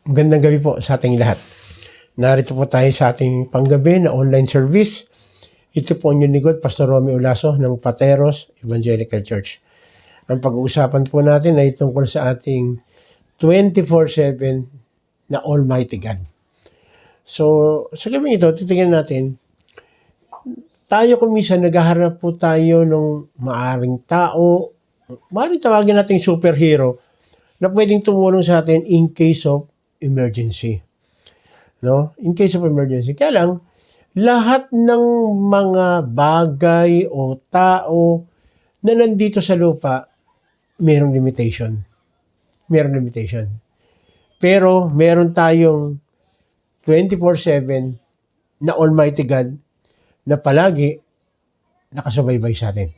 Magandang gabi po sa ating lahat. Narito po tayo sa ating panggabi na online service. Ito po ang inyong lingkod, Pastor Romy Olaso ng Pateros Evangelical Church. Ang pag-uusapan po natin ay tungkol sa ating 24/7 na Almighty God. So, sa gabing ito, titingnan natin, tayo kung minsan naghaharap po tayo ng maaring tao, maaring tawagin nating superhero, na pwedeng tumulong sa atin in case of emergency. No? In case of emergency. Kaya lang, lahat ng mga bagay o tao na nandito sa lupa, mayroong limitation. Mayroong limitation. Pero meron tayong 24/7 na Almighty God na palagi nakasubaybay sa atin.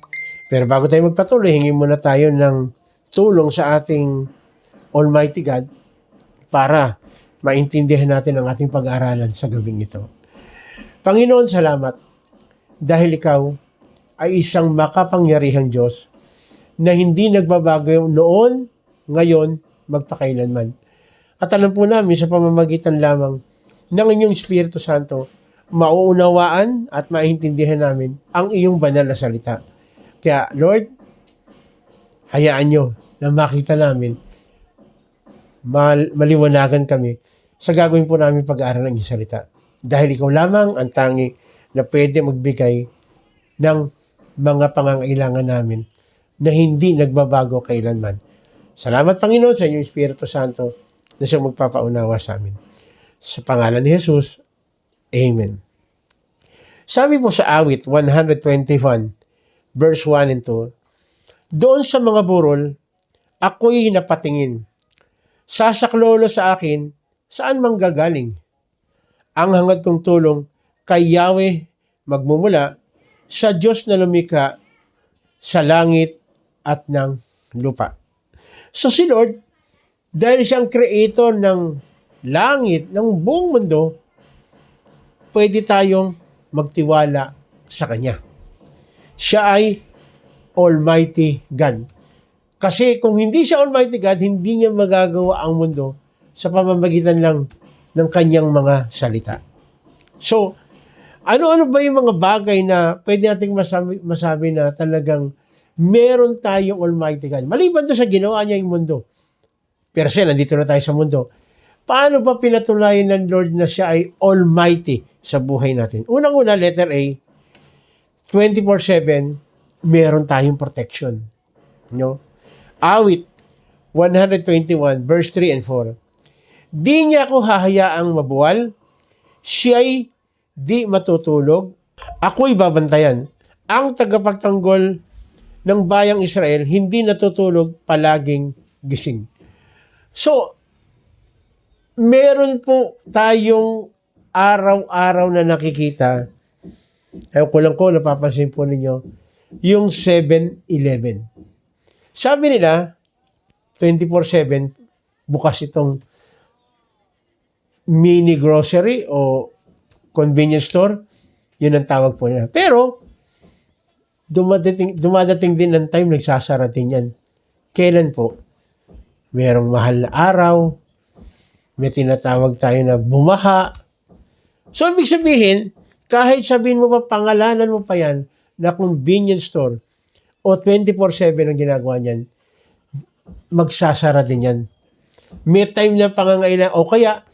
Pero bago tayo magpatuloy, hingin muna tayo ng tulong sa ating Almighty God para maintindihan natin ang ating pag-aaralan sa gabing ito. Panginoon, salamat dahil ikaw ay isang makapangyarihang Diyos na hindi nagbabago noon, ngayon, magpakailanman. At alam po namin sa pamamagitan lamang ng inyong Espiritu Santo, mauunawaan at maintindihan namin ang iyong banal na salita. Kaya, Lord, hayaan nyo na makita namin, maliwanagan kami sa gagawin po namin pag-aaral ng iyong salita. Dahil ikaw lamang ang tangi na pwede magbigay ng mga pangangailangan namin na hindi nagbabago kailanman. Salamat, Panginoon, sa inyong Espiritu Santo na siyang magpapaunawa sa amin. Sa pangalan ni Jesus, Amen. Sabi po sa awit 121, verse 1 and 2, doon sa mga burol, ako'y napatingin. Sasaklolo sa akin, saan manggagaling? Ang hangad kong tulong kay Yahweh magmumula sa Diyos na lumikha sa langit at ng lupa. So si Lord, dahil siyang creator ng langit, ng buong mundo, pwede tayong magtiwala sa Kanya. Siya ay Almighty God. Kasi kung hindi siya Almighty God, hindi niya magagawa ang mundo sa pamamagitan lang ng kanyang mga salita. So, ano-ano ba yung mga bagay na pwede nating masabi na talagang meron tayong Almighty God? Maliban doon sa ginawa niya yung mundo. Pero siya, nandito na tayo sa mundo. Paano ba pinatunayan ng Lord na siya ay Almighty sa buhay natin? Unang-una, letter A, 24/7, meron tayong protection. No? Awit 121, verse 3 and 4. Di niya ako hahayaang mabuwal, siya'y di matutulog, ako'y babantayan. Ang tagapagtanggol ng bayang Israel, hindi natutulog, palaging gising. So, meron po tayong araw-araw na nakikita. Ayaw ko, napapansin po ninyo, yung 7-Eleven. Sabi nila, 24/7, bukas itong mini grocery o convenience store. Yun ang tawag po nila. Pero, dumadating din ang time, nagsasara din yan. Kailan po? Merong mahal na araw, may tinatawag tayo na bumaha. So, ibig sabihin, kahit sabihin mo pa, pangalanan mo pa yan, na convenience store, o 24/7 ang ginagawa niyan, magsasara din yan. May time na pangangailangan, o kaya,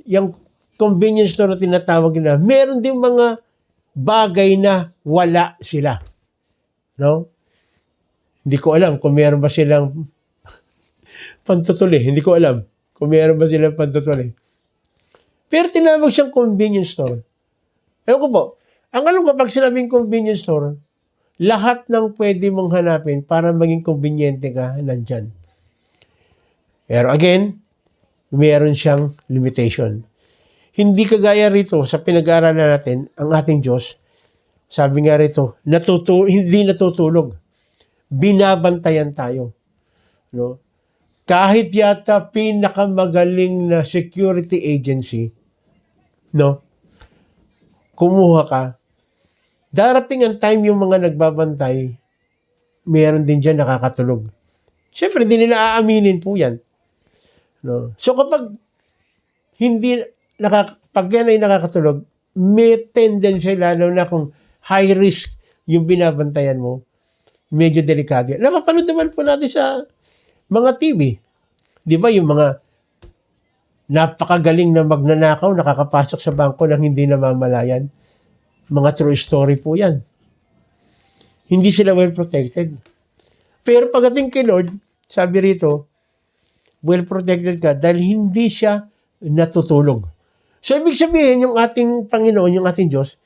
yung convenience store na tinatawag nila, meron din mga bagay na wala sila. No? Hindi ko alam kung meron ba silang pantutuli. Hindi ko alam kung meron ba silang pantutuli. Pero tinawag siyang convenience store. Ewan ko po, ang alam ko, pag sinabing convenience store, lahat ng pwede mong hanapin para maging konbinyente ka, nandyan. Pero again, meron siyang limitation. Hindi kagaya rito sa pinag-aaralan natin, ang ating Diyos, sabi nga rito, hindi natutulog. Binabantayan tayo. No? Kahit yata pinakamagaling na security agency, no? Kumuha ka, darating ang time yung mga nagbabantay, meron din dyan nakakatulog. Siyempre, hindi nila aaminin po yan. No? So kapag hindi, pag yan ay nakakatulog, may tendency, lalo na kung high risk yung binabantayan mo, medyo delikado yan. Napapanood naman po natin sa mga TV. Di ba yung mga napakagaling na magnanakaw, nakakapasok sa bangko nang hindi namamalayan? Mga true story po yan. Hindi sila well protected. Pero pagdating kay Lord, sabi rito, well protected ka dahil hindi siya natutulog. So, ibig sabihin, yung ating Panginoon, yung ating Diyos,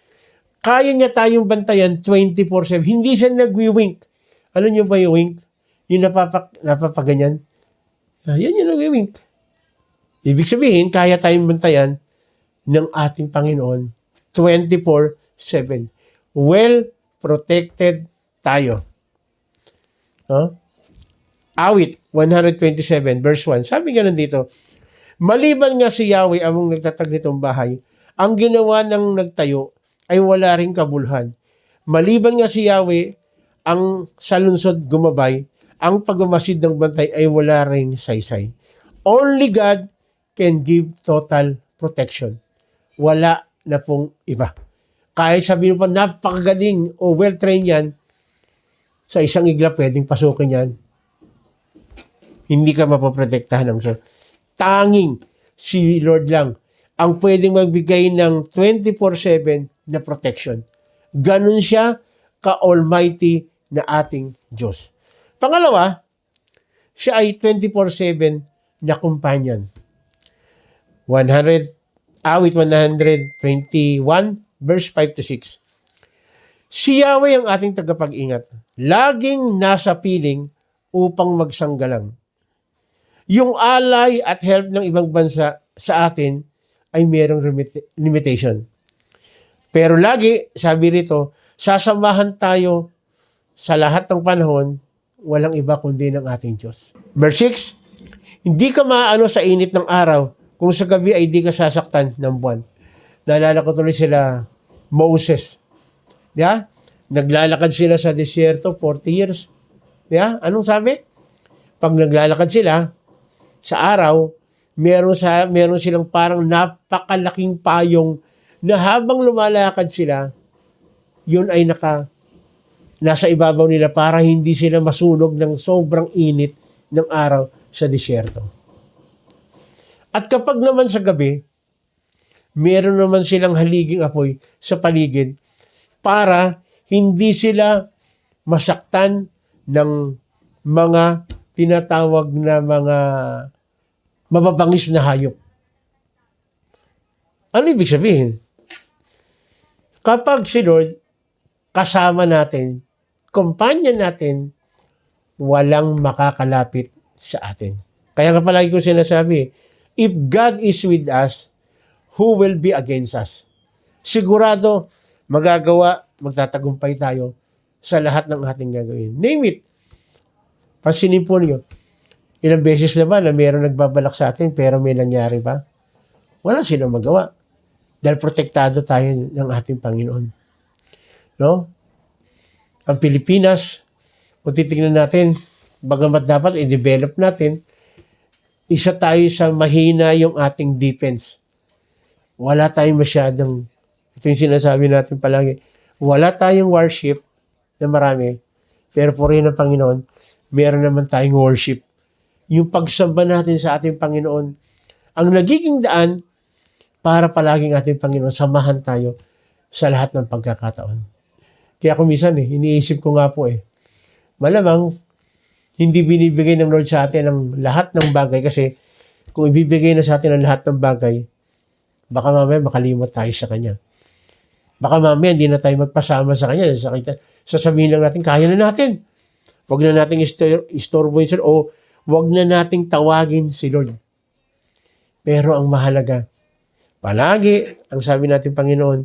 kaya niya tayong bantayan 24/7. Hindi siya nagwi-wink. Ano niyo ba yung wink? Yung napapaganyan. Yan yung nagwi-wink. Ibig sabihin, kaya tayong bantayan ng ating Panginoon 24/7. Well protected tayo. Awit 127 verse 1. Sabi nga nandito, maliban nga si Yahweh among nagtatag nitong bahay, ang ginawa ng nagtayo ay wala ring kabulhan. Maliban nga si Yahweh ang sa lungsod gumabay, ang pagmamasid ng bantay ay wala ring saysay. Only God can give total protection. Wala na pong iba. Kahit sabihin pa napakagaling o well-trained yan, sa isang igla pwedeng pasukin yan. Hindi ka mapoprotektahan ng Diyos. Tanging si Lord lang ang pwedeng magbigay ng 24/7 na protection. Ganun siya ka-almighty na ating Diyos. Pangalawa, siya ay 24/7 na companion. Awit 121 verse 5-6. Si Yahweh ang ating tagapag-ingat. Laging nasa piling upang magsanggalang. Yung alay at help ng ibang bansa sa atin ay mayroong limitation. Pero lagi, sabi rito, sasamahan tayo sa lahat ng panahon, walang iba kundi ng ating Diyos. Verse 6, hindi ka maaano sa init ng araw kung sa gabi ay di ka sasaktan ng buwan. Naalala ko tuloy sila Moses. Yeah? Naglalakad sila sa desierto 40 years. Yeah? Anong sabi? Pag naglalakad sila sa araw, meron silang parang napakalaking payong na habang lumalakad sila, yun ay nasa ibabaw nila para hindi sila masunog ng sobrang init ng araw sa desierto. At kapag naman sa gabi, meron naman silang haliging apoy sa paligid para hindi sila masaktan ng mga tinatawag na mga mababangis na hayop. Ano ibig sabihin? Kapag si Lord kasama natin, companion natin, walang makakalapit sa atin. Kaya nga palagi ko sinasabi, if God is with us, who will be against us? Sigurado, magtatagumpay tayo sa lahat ng ating gagawin. Name it. Pansinin po niyo, ilang beses na ba na mayroong nagbabalak sa atin pero may nangyari ba? Wala silang magawa. Dahil protektado tayo ng ating Panginoon. No? Ang Pilipinas, kung titignan natin, bagamat dapat i-develop natin, isa tayo sa mahina yung ating defense. Wala tayong masyadong, ito yung sinasabi natin palagi, wala tayong worship na marami, pero purihin ng Panginoon, meron naman tayong worship. Yung pagsamba natin sa ating Panginoon, ang nagiging daan para palaging ating Panginoon, samahan tayo sa lahat ng pagkakataon. Kaya kung minsan, iniisip ko nga po malamang, hindi binibigay ng Lord sa atin ang lahat ng bagay kasi kung ibibigay na sa atin ang lahat ng bagay, baka mamaya makalimot tayo sa Kanya. Baka mamaya hindi na tayo magpasama sa Kanya. Sasabihin lang natin, kaya na natin. Huwag na nating istorbohin siya o huwag na nating tawagin si Lord. Pero ang mahalaga, palagi, ang sabi natin Panginoon,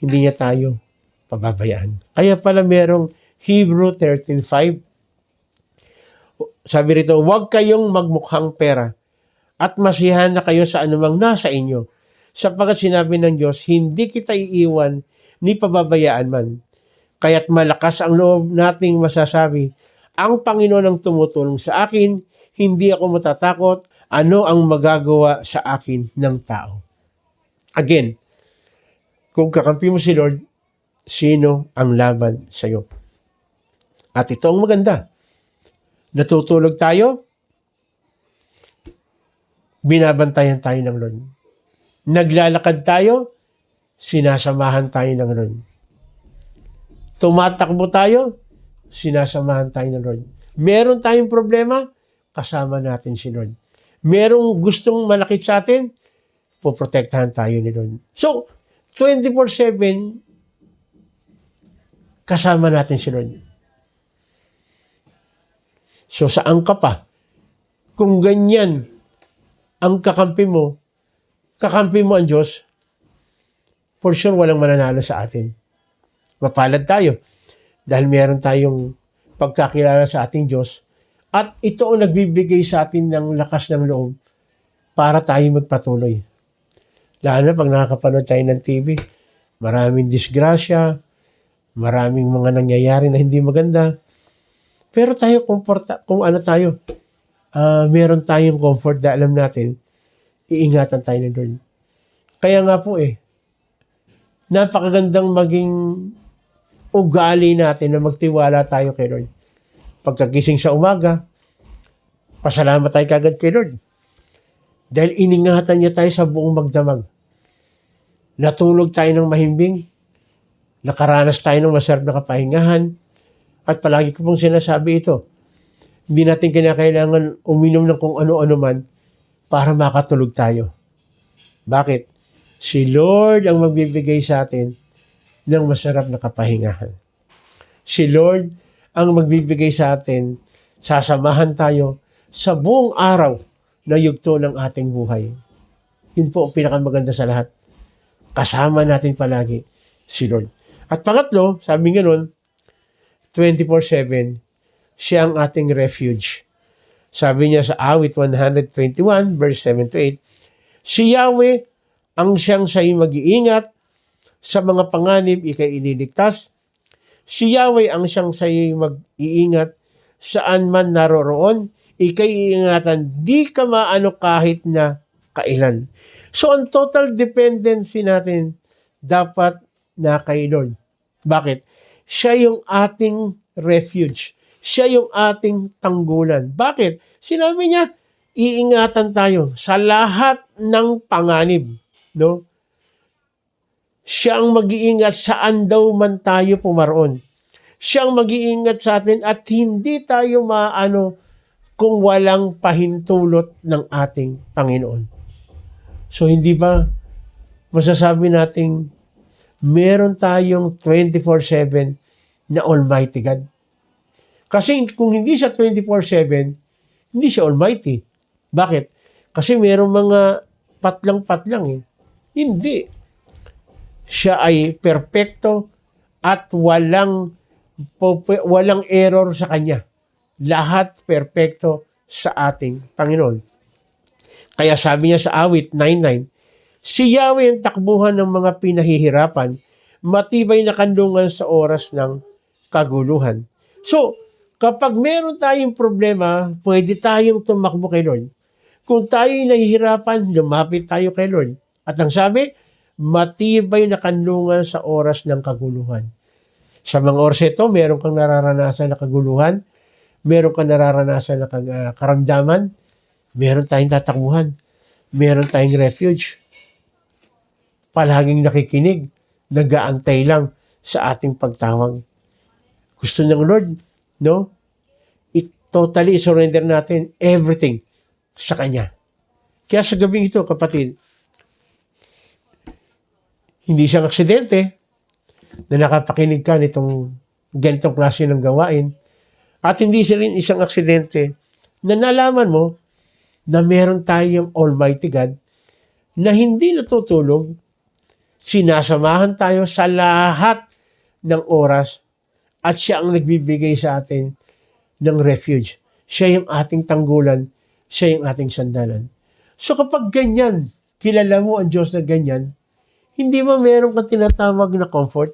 hindi niya tayo pababayaan. Kaya pala merong Hebrew 13:5. Sabi rito, huwag kayong magmukhang pera at masiyahan na kayo sa anumang nasa inyo. Sapagkat sinabi ng Diyos, hindi kita iiwan ni pababayaan man. Kaya't malakas ang loob nating masasabi, ang Panginoon ang tumutulong sa akin, hindi ako matatakot, Ano ang magagawa sa akin ng tao? Again, kung kakampi mo si Lord, sino ang laban sa iyo? At ito ang maganda. Natutulog tayo, binabantayan tayo ng Lord. Naglalakad tayo, sinasamahan tayo ng Lord. Tumatakbo tayo, sinasamahan tayo ng Lord. Meron tayong problema, kasama natin si Lord. Merong gustong malakit sa atin, poprotektahan tayo ni Lord. So, 24/7, kasama natin si Lord. So, saan ka pa? Kung ganyan ang kakampi mo ang Diyos, for sure walang mananalo sa atin. Mapalad tayo dahil meron tayong pagkakilala sa ating Diyos at ito ang nagbibigay sa atin ng lakas ng loob para tayo magpatuloy. Lalo na pag nakakapanood tayo ng TV, maraming disgrasya, maraming mga nangyayari na hindi maganda. Pero tayo, meron tayong comfort na alam natin, iingatan tayo ng Lord. Kaya nga po napakagandang maging ugali natin na magtiwala tayo kay Lord. Pagkagising sa umaga, pasalamat tayo kagad kay Lord. Dahil iningatan niya tayo sa buong magdamag. Natulog tayo ng mahimbing, nakaranas tayo ng masarap na kapahingahan, at palagi ko pong sinasabi ito, hindi natin kinakailangan uminom ng kung ano-ano man para makatulog tayo. Bakit? Si Lord ang magbibigay sa atin ng masarap na kapahingahan. Si Lord ang magbibigay sa atin, sasamahan tayo sa buong araw na yugto ng ating buhay. Yun po ang pinakamaganda sa lahat. Kasama natin palagi si Lord. At pangatlo, sabi nga nun, 24/7, siya ang ating refuge. Sabi niya sa awit 121, verse 7-8, si Yahweh ang siyang sa'yo mag-iingat, sa mga panganib ikay ililigtas. Si Yahweh ang siyang sa'yo mag-iingat, saan man naroroon, ikay iingatan, di ka maano kahit na kailan. So, ang total dependency natin dapat na kay Lord. Bakit? Siya yung ating refuge. Siya yung ating tanggulan. Bakit? Sinabi niya, iingatan tayo sa lahat ng panganib. No? Siya ang mag-iingat saan daw man tayo pumaroon. Siya ang mag-iingat sa atin at hindi tayo maano kung walang pahintulot ng ating Panginoon. So, hindi ba masasabi nating meron tayong 24/7 na Almighty God? Kasi kung hindi siya 24/7, hindi siya Almighty. Bakit? Kasi merong mga patlang-patlang Hindi. Siya ay perpekto at walang error sa kanya. Lahat perpekto sa ating Panginoon. Kaya sabi niya sa awit 9:9, si Yahweh ang takbuhan ng mga pinahihirapan, matibay na kanlungan sa oras ng kaguluhan. So, kapag meron tayong problema, pwede tayong tumakbo kay Lord. Kung tayo'y nahihirapan, lumapit tayo kay Lord. At ang sabi, matibay na kanlungan sa oras ng kaguluhan. Sa mga oras ito, meron kang nararanasan na kaguluhan, meron kang nararanasan na karamdaman, meron tayong tatakbuhan, meron tayong refuge. Palaging nakikinig, nag-aantay lang sa ating pagtawag. Gusto ng Lord, no? Totally surrender natin everything sa Kanya. Kaya sa gabing ito, kapatid, hindi siyang aksidente na nakapakinig ka nitong ganitong klase ng gawain at hindi siya rin isang aksidente na nalaman mo na meron tayong Almighty God na hindi natutulog, sinasamahan tayo sa lahat ng oras at siya ang nagbibigay sa atin ng refuge. Siya yung ating tanggulan, siya yung ating sandalan. So kapag ganyan, kilala mo ang Diyos na ganyan, hindi mo meron kang tinatawag na comfort,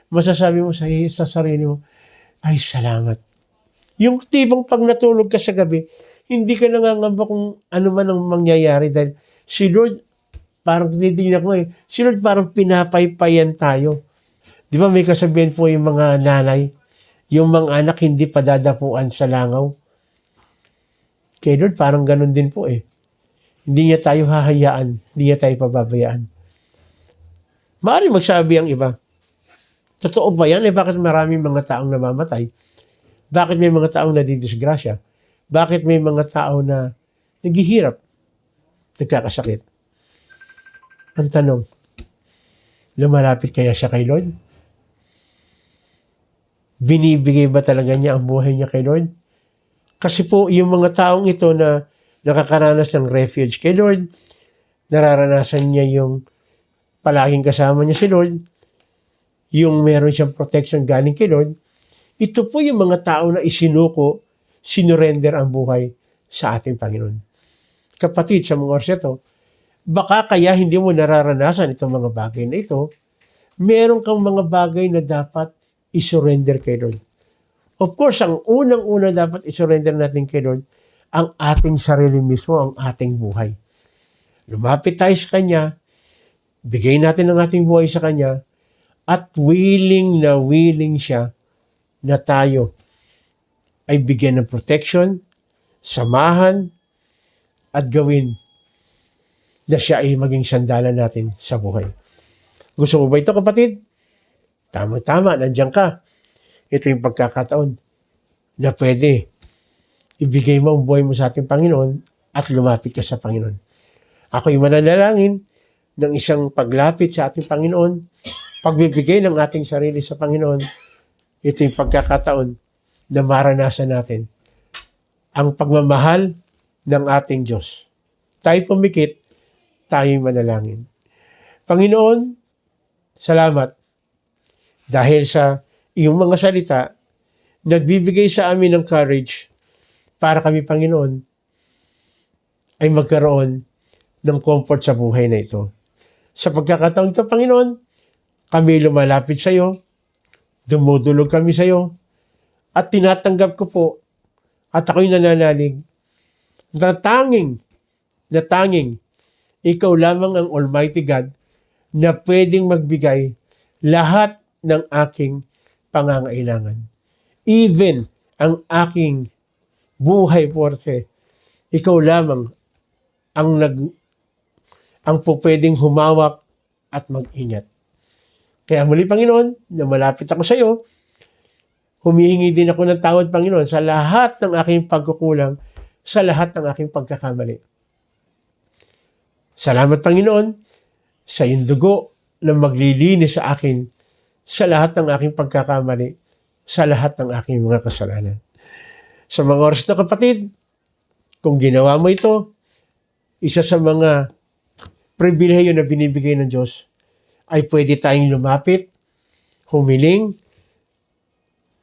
masasabi mo sa sarili mo, ay salamat. Yung tipong pag natulog ka sa gabi, hindi ka nangangamba kung ano man ang mangyayari dahil si Lord, parang tinitingnan ko si Lord parang pinapaypayan tayo. Di ba may kasabihan po yung mga nanay, yung mga anak hindi pa dadapuan sa langaw. Kay Lord, parang ganun din po Hindi niya tayo hahayaan, hindi niya tayo pababayaan. Maaaring magsabi ang iba, totoo ba yan? Bakit maraming mga taong namamatay? Bakit may mga taong nadidisgrasya? Bakit may mga tao na naghihirap, nagkakasakit? Ang tanong, lumalapit kaya siya kay Lord? Binibigay ba talaga niya ang buhay niya kay Lord? Kasi po, yung mga taong ito na nakakaranas ng refuge kay Lord, nararanasan niya yung palaging kasama niya si Lord, yung meron siyang protection galing kay Lord, ito po yung mga tao na isinuko, sinurrender ang buhay sa ating Panginoon. Kapatid, sa mga oras ito, baka kaya hindi mo nararanasan itong mga bagay na ito, meron kang mga bagay na dapat isurrender kay Lord. Of course, ang unang-una dapat isurrender natin kay Lord, ang ating sarili mismo, ang ating buhay. Lumapit tayo sa Kanya, bigay natin ang ating buhay sa Kanya, at willing na willing siya na tayo ay bigyan ng protection, samahan, at gawin na siya ay maging sandalan natin sa buhay. Gusto mo ba ito, kapatid? Tama-tama, nandiyan ka. Ito yung pagkakataon na pwede ibigay mo ang buhay mo sa ating Panginoon at lumapit ka sa Panginoon. Ako'y mananalangin ng isang paglapit sa ating Panginoon, pagbibigay ng ating sarili sa Panginoon. Ito yung pagkakataon na maranasan natin ang pagmamahal ng ating Diyos. Tayo pumikit, tayo'y manalangin. Panginoon, salamat dahil sa iyong mga salita, nagbibigay sa amin ng courage para kami, Panginoon, ay magkaroon ng comfort sa buhay na ito. Sa pagkakataon ito, Panginoon, kami lumalapit sa iyo, dumudulog kami sa iyo, at tinatanggap ko po, at ako'y nananalig, na tanging, ikaw lamang ang Almighty God na pwedeng magbigay lahat ng aking pangangailangan. Even ang aking buhay porte, ikaw lamang ang pwedeng humawak at mag-ingat. Kaya muli, Panginoon, na malapit ako sa iyo, humihingi din ako ng tawad, Panginoon, sa lahat ng aking pagkukulang, sa lahat ng aking pagkakamali. Salamat, Panginoon, sa iyong dugo na maglilinis sa akin sa lahat ng aking pagkakamali, sa lahat ng aking mga kasalanan. Sa mga oras na, kapatid, kung ginawa mo ito, isa sa mga pribilehiyo na binibigay ng Diyos, ay pwede tayong lumapit, humiling,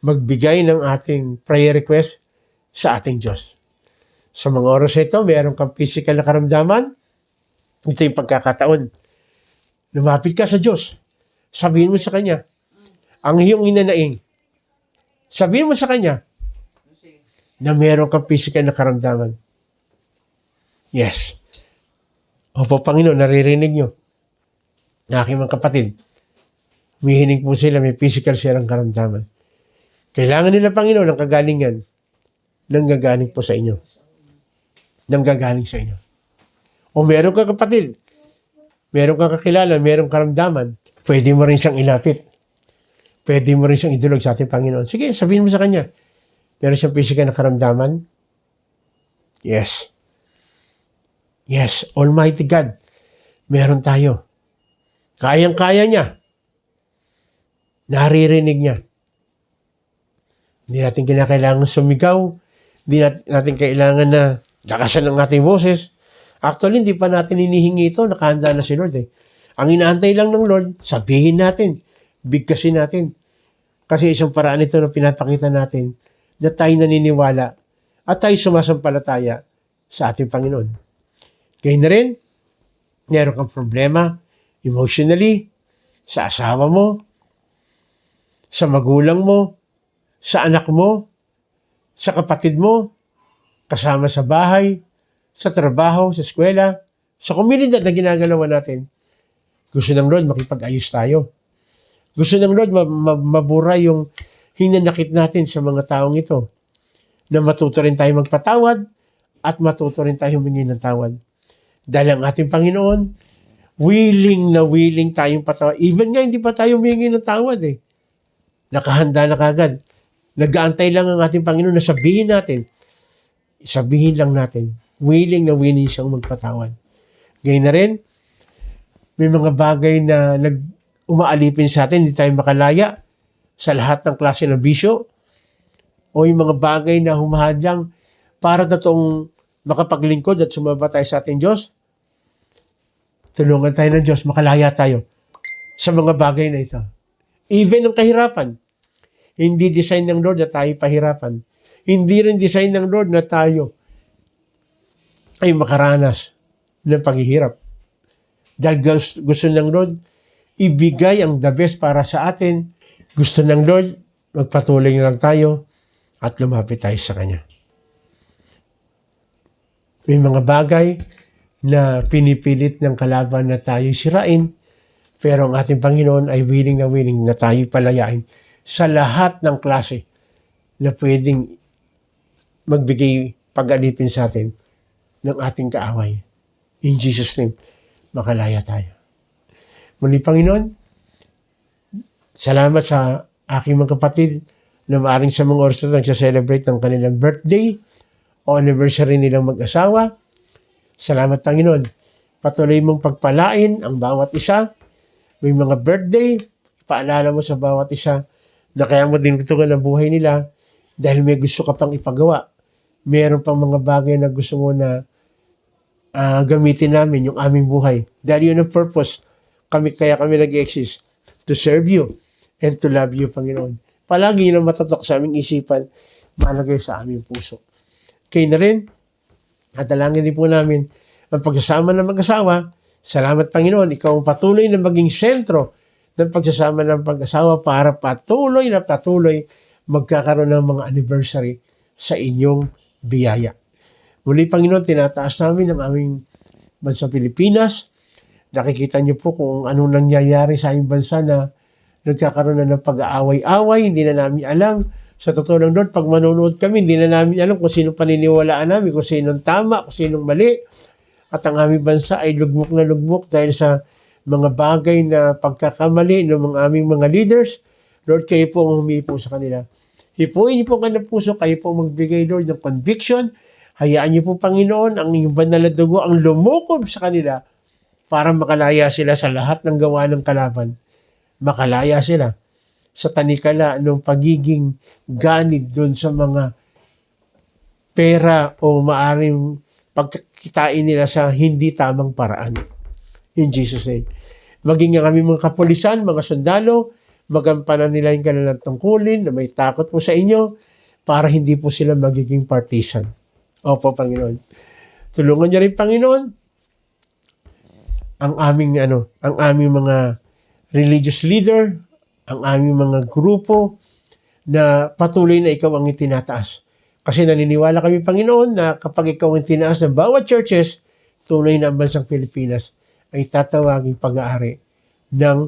magbigay ng ating prayer request sa ating Diyos. Sa mga oras ito, mayroon kang physical na karamdaman, ito yung pagkakataon. Lumapit ka sa Diyos. Sabihin mo sa Kanya, ang iyong inanaing. Sabihin mo sa Kanya na mayroon kang physical na karamdaman. Yes. Opo, Panginoon, naririnig nyo. Na aking mga kapatid, mihinig po sila, may physical silang karamdaman. Kailangan nila, Panginoon, ng kagalingan. Nanggagaling po sa inyo. Nanggagaling sa inyo. O meron ka, kapatid, meron kang kakilala, meron karamdaman, pwede mo rin siyang ilapit. Pwede mo rin siyang idulog sa ating Panginoon. Sige, sabihin mo sa Kanya. Meron siyang physical na karamdaman? Yes. Yes, Almighty God, meron tayo. Kayang-kaya niya. Naririnig niya. Hindi natin kinakailangan sumigaw. Hindi natin kailangan na lakasan ang ating boses. Actually, hindi pa natin hinihingi ito. Nakahanda na si Lord Ang inaantay lang ng Lord, sabihin natin. Bigkasin natin. Kasi isang paraan ito na pinapakita natin na tayo naniniwala at tayo sumasampalataya sa ating Panginoon. Gayun na rin, meron kang problema emotionally, sa asawa mo, sa magulang mo, sa anak mo, sa kapatid mo, kasama sa bahay, sa trabaho, sa eskwela, sa komunidad na ginagalawan natin. Gusto ng Lord makipag-ayos tayo. Gusto ng Lord mabura yung hinanakit natin sa mga taong ito. Na matuto rin tayo magpatawad at matuto rin tayo humingi ng tawad. Dahil ang ating Panginoon, willing na willing tayong patawad. Even nga hindi pa tayo humingi ng tawad eh. Nakahanda na kagad. Nag-aantay lang ang ating Panginoon na sabihin natin. Sabihin lang natin. Willing na willing siyang magpatawad. Gayun na rin, may mga bagay na umaalipin sa atin, hindi tayo makalaya sa lahat ng klase ng bisyo o yung mga bagay na humahadyang para totoong makapaglingkod at sumaba tayo sa ating Diyos. Tulungan tayo ng Diyos, makalaya tayo sa mga bagay na ito. Even ang kahirapan, hindi design ng Lord na tayo pahirapan. Hindi rin design ng Lord na tayo ay makaranas ng paghihirap. Dahil gusto ng Lord, ibigay ang the best para sa atin. Gusto ng Lord, magpatuloy na lang tayo at lumapit tayo sa Kanya. May mga bagay na pinipilit ng kalaban na tayo sirain, pero ang ating Panginoon ay willing na tayo palayain sa lahat ng klase na pwedeng magbigay pag-alipin sa atin ng ating kaaway. In Jesus' name, makalaya tayo. Muli, Panginoon, salamat sa aking mga kapatid na maaaring sa mga oras na nagsaselebrate ng kanilang birthday o anniversary nilang mag-asawa. Salamat, Panginoon. Patuloy mong pagpalain ang bawat isa. May mga birthday, paalala mo sa bawat isa na kaya mo din tutugan ang buhay nila dahil may gusto ka pang ipagawa. Meron pang mga bagay na gusto mo na gamitin namin yung aming buhay. Dahil yun ang purpose. Kaya kami nag-exist. To serve you and to love you, Panginoon. Palagi yun ang matatok sa aming isipan, malagay sa aming puso. Kaya na rin, at dalangin din po namin ang pagsasama ng mag-asawa. Salamat, Panginoon. Ikaw ang patuloy na maging sentro ng pagsasama ng pag-asawa para patuloy magkakaroon ng mga anniversary sa inyong biyaya. Muli, Panginoon, tinataas namin ang aming bansa Pilipinas. Nakikita niyo po kung anong nangyayari sa aming bansa na nagkakaroon na ng pag-aaway-away. Hindi na namin alam. Sa totoo lang, Lord, pag manonood kami, hindi na namin alam kung sino paniniwalaan namin, kung sinong tama, kung sinong mali. At ang aming bansa ay lugmok na lugmok dahil sa mga bagay na pagkakamali ng mga aming mga leaders. Lord, kayo po ang humipo sa kanila. Hipuin niyo po ang kanilang puso, kayo po magbigay, Lord, ng conviction. Hayaan niyo po, Panginoon, ang inyong banal na dugo ang lumukob sa kanila para makalaya sila sa lahat ng gawa ng kalaban. Makalaya sila sa tanikala ng pagiging ganid doon sa mga pera o maaring pagkitain nila sa hindi tamang paraan. In Jesus' name. Maging nga kami mga kapulisan, mga sundalo, magampanan nila yung kanilang tungkulin na may takot po sa inyo para hindi po sila magiging partisan. Opo, Panginoon. Tulungan niyo rin, Panginoon, ang aming mga religious leader, ang aming mga grupo na patuloy na ikaw ang itinataas. Kasi naniniwala kami, Panginoon, na kapag ikaw ang tinaas ng bawat churches, tunay na ang bansang Pilipinas ay tatawaging pag-aari ng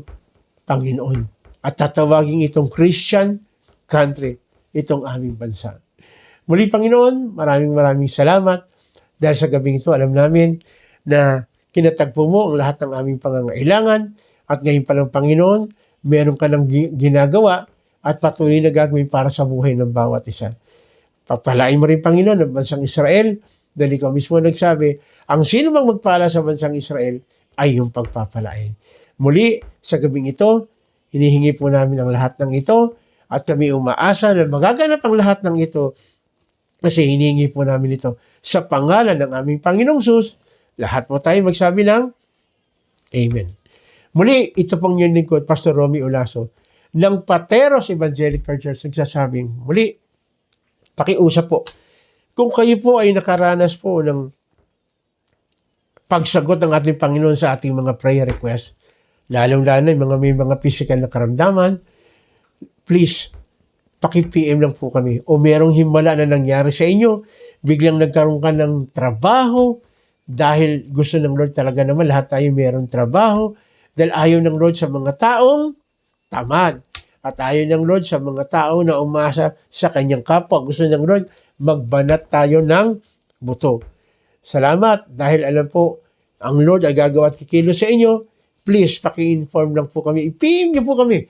Panginoon. At tatawaging itong Christian country, itong aming bansa. Muli, Panginoon, maraming salamat dahil sa gabing ito, alam namin na kinatagpo mo ang lahat ng aming pangangailangan at ngayon pa lang, Panginoon, meron ka ng ginagawa at patuloy na gagawin para sa buhay ng bawat isa. Papalain mo rin, Panginoon, ang bansang Israel dahil ikaw mismo nagsabi, ang sino mang magpala sa bansang Israel ay yung pagpapalain. Muli, sa gabing ito, hinihingi po namin ang lahat ng ito at kami umaasa na magaganap ang lahat ng ito kasi hinihingi po namin ito sa pangalan ng aming Panginoong Sus. Lahat po tayo magsabi ng Amen. Muli, ito pong yung lingkod, Pastor Romy Olaso, ng Pateros Evangelical Church, nagsasabing, muli, pakiusap po. Kung kayo po ay nakaranas po ng pagsagot ng ating Panginoon sa ating mga prayer request, lalong-lalo yung may mga physical na karamdaman, please, paki-PM lang po kami. O merong himala na nangyari sa inyo, biglang nagkaroon ka ng trabaho, dahil gusto ng Lord talaga naman lahat tayo mayroong trabaho, dahil ayaw ng Lord sa mga taong tamad. At ayaw ng Lord sa mga tao na umasa sa kanyang kapwa. Gusto ng Lord magbanat tayo ng buto. Salamat dahil alam po, ang Lord ay gagawa at kikilos sa inyo. Please, paki-inform lang po kami. I-PM niyo po kami.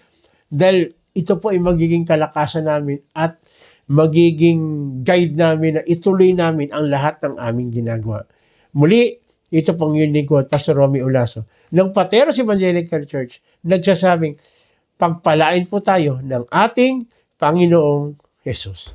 Dahil ito po ay magiging kalakasan namin at magiging guide namin na ituloy namin ang lahat ng aming ginagawa. Muli, ito pong Unique Pastor Romy Olaso ng Pateros Evangelical Church nagsasabing, pagpalain po tayo ng ating Panginoong Jesus.